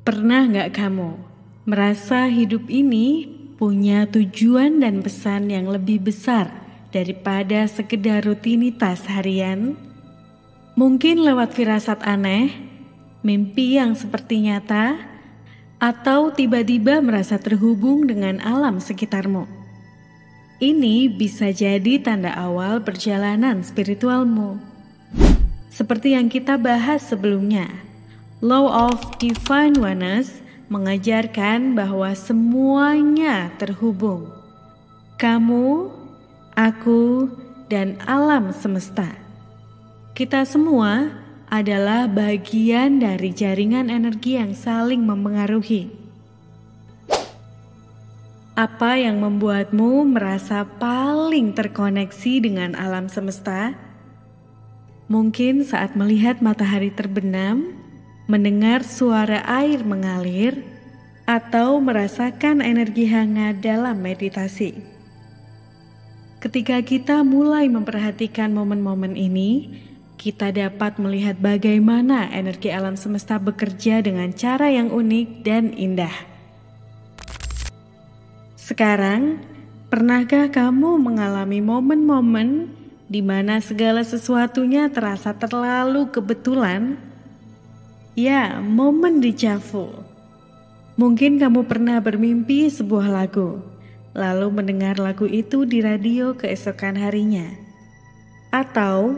Pernah nggak kamu merasa hidup ini punya tujuan dan pesan yang lebih besar daripada sekedar rutinitas harian? Mungkin lewat firasat aneh, mimpi yang seperti nyata, atau tiba-tiba merasa terhubung dengan alam sekitarmu. Ini bisa jadi tanda awal perjalanan spiritualmu. Seperti yang kita bahas sebelumnya, Law of Divine Oneness mengajarkan bahwa semuanya terhubung. Kamu, aku, dan alam semesta. Kita semua adalah bagian dari jaringan energi yang saling mempengaruhi. Apa yang membuatmu merasa paling terkoneksi dengan alam semesta? Mungkin saat melihat matahari terbenam, mendengar suara air mengalir, atau merasakan energi hangat dalam meditasi. Ketika kita mulai memperhatikan momen-momen ini, kita dapat melihat bagaimana energi alam semesta bekerja dengan cara yang unik dan indah. Sekarang, pernahkah kamu mengalami momen-momen di mana segala sesuatunya terasa terlalu kebetulan? Ya, momen dejavu. Mungkin kamu pernah bermimpi sebuah lagu, lalu mendengar lagu itu di radio keesokan harinya. Atau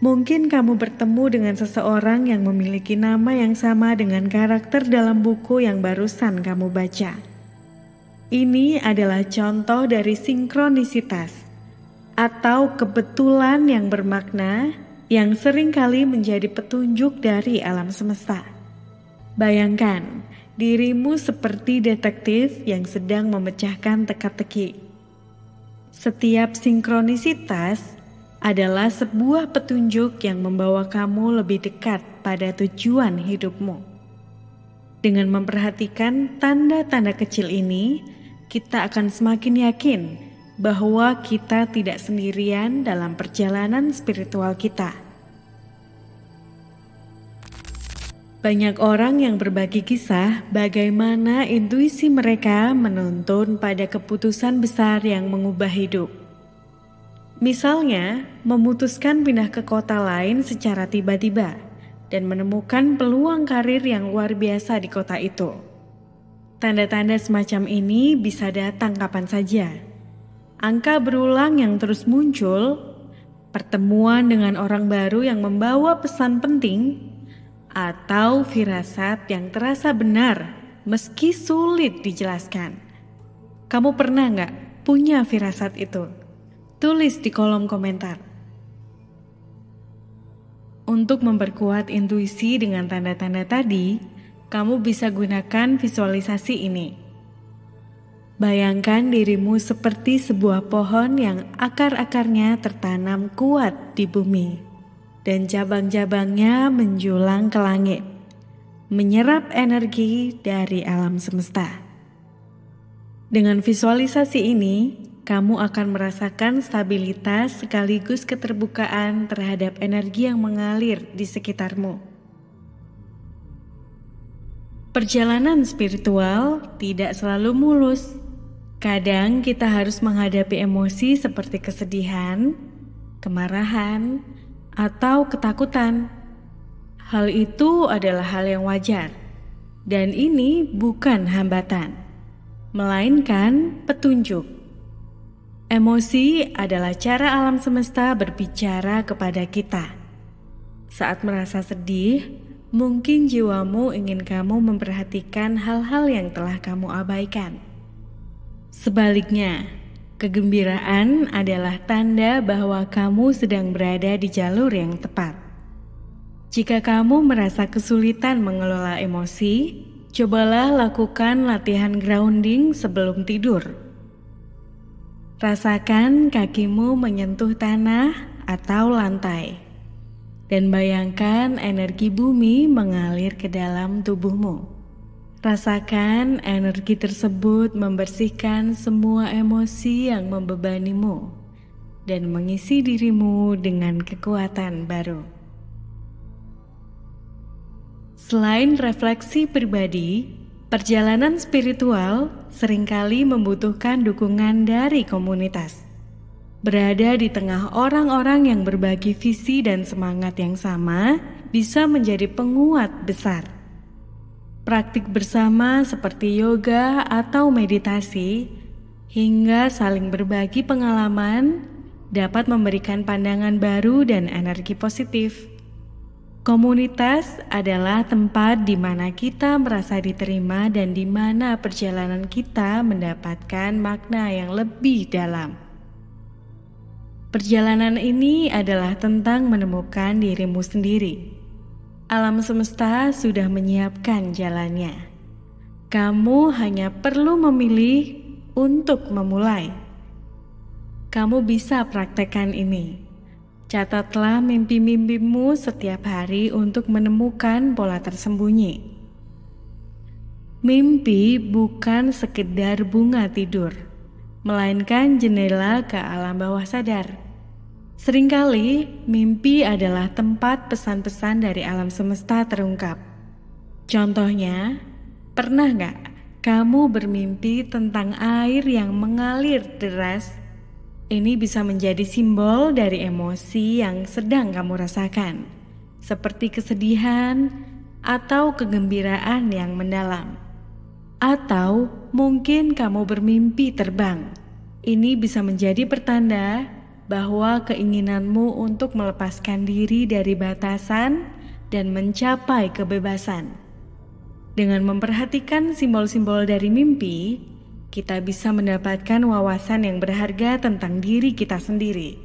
mungkin kamu bertemu dengan seseorang yang memiliki nama yang sama dengan karakter dalam buku yang barusan kamu baca. Ini adalah contoh dari sinkronisitas atau kebetulan yang bermakna yang seringkali menjadi petunjuk dari alam semesta. Bayangkan dirimu seperti detektif yang sedang memecahkan teka-teki. Setiap sinkronisitas adalah sebuah petunjuk yang membawa kamu lebih dekat pada tujuan hidupmu. Dengan memperhatikan tanda-tanda kecil ini, kita akan semakin yakin bahwa kita tidak sendirian dalam perjalanan spiritual kita. Banyak orang yang berbagi kisah bagaimana intuisi mereka menuntun pada keputusan besar yang mengubah hidup. Misalnya, memutuskan pindah ke kota lain secara tiba-tiba dan menemukan peluang karir yang luar biasa di kota itu. Tanda-tanda semacam ini bisa datang kapan saja. Angka berulang yang terus muncul, pertemuan dengan orang baru yang membawa pesan penting, atau firasat yang terasa benar meski sulit dijelaskan. Kamu pernah nggak punya firasat itu? Tulis di kolom komentar. Untuk memperkuat intuisi dengan tanda-tanda tadi, kamu bisa gunakan visualisasi ini. Bayangkan dirimu seperti sebuah pohon yang akar-akarnya tertanam kuat di bumi dan cabang-cabangnya menjulang ke langit, menyerap energi dari alam semesta. Dengan visualisasi ini, kamu akan merasakan stabilitas sekaligus keterbukaan terhadap energi yang mengalir di sekitarmu. Perjalanan spiritual tidak selalu mulus. Kadang kita harus menghadapi emosi seperti kesedihan, kemarahan, atau ketakutan. Hal itu adalah hal yang wajar, dan ini bukan hambatan, melainkan petunjuk. Emosi adalah cara alam semesta berbicara kepada kita. Saat merasa sedih, mungkin jiwamu ingin kamu memperhatikan hal-hal yang telah kamu abaikan. Sebaliknya, kegembiraan adalah tanda bahwa kamu sedang berada di jalur yang tepat. Jika kamu merasa kesulitan mengelola emosi, cobalah lakukan latihan grounding sebelum tidur. Rasakan kakimu menyentuh tanah atau lantai. Dan bayangkan energi bumi mengalir ke dalam tubuhmu. Rasakan energi tersebut membersihkan semua emosi yang membebanimu dan mengisi dirimu dengan kekuatan baru. Selain refleksi pribadi, perjalanan spiritual seringkali membutuhkan dukungan dari komunitas. Berada di tengah orang-orang yang berbagi visi dan semangat yang sama bisa menjadi penguat besar. Praktik bersama seperti yoga atau meditasi, hingga saling berbagi pengalaman, dapat memberikan pandangan baru dan energi positif. Komunitas adalah tempat di mana kita merasa diterima dan di mana perjalanan kita mendapatkan makna yang lebih dalam. Perjalanan ini adalah tentang menemukan dirimu sendiri. Alam semesta sudah menyiapkan jalannya. Kamu hanya perlu memilih untuk memulai. Kamu bisa praktekkan ini. Catatlah mimpi-mimpimu setiap hari untuk menemukan pola tersembunyi. Mimpi bukan sekedar bunga tidur, melainkan jendela ke alam bawah sadar. Seringkali, mimpi adalah tempat pesan-pesan dari alam semesta terungkap. Contohnya, pernah nggak kamu bermimpi tentang air yang mengalir deras? Ini bisa menjadi simbol dari emosi yang sedang kamu rasakan, seperti kesedihan atau kegembiraan yang mendalam. Atau mungkin kamu bermimpi terbang. Ini bisa menjadi pertanda bahwa keinginanmu untuk melepaskan diri dari batasan dan mencapai kebebasan. Dengan memperhatikan simbol-simbol dari mimpi, kita bisa mendapatkan wawasan yang berharga tentang diri kita sendiri.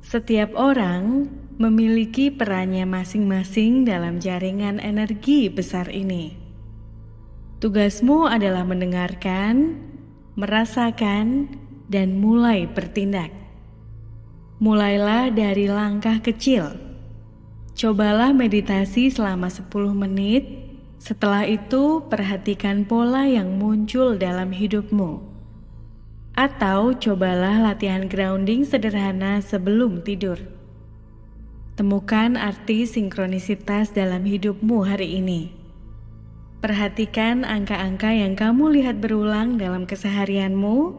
Setiap orang memiliki perannya masing-masing dalam jaringan energi besar ini. Tugasmu adalah mendengarkan, merasakan, dan mulai bertindak. Mulailah dari langkah kecil. Cobalah meditasi selama 10 menit. Setelah itu, perhatikan pola yang muncul dalam hidupmu. Atau cobalah latihan grounding sederhana sebelum tidur. Temukan arti sinkronisitas dalam hidupmu hari ini. Perhatikan angka-angka yang kamu lihat berulang dalam keseharianmu,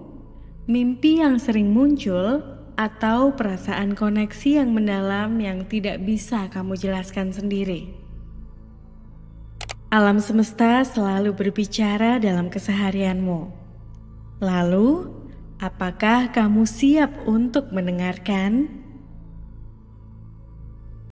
mimpi yang sering muncul, atau perasaan koneksi yang mendalam yang tidak bisa kamu jelaskan sendiri. Alam semesta selalu berbicara dalam keseharianmu. Lalu, apakah kamu siap untuk mendengarkan?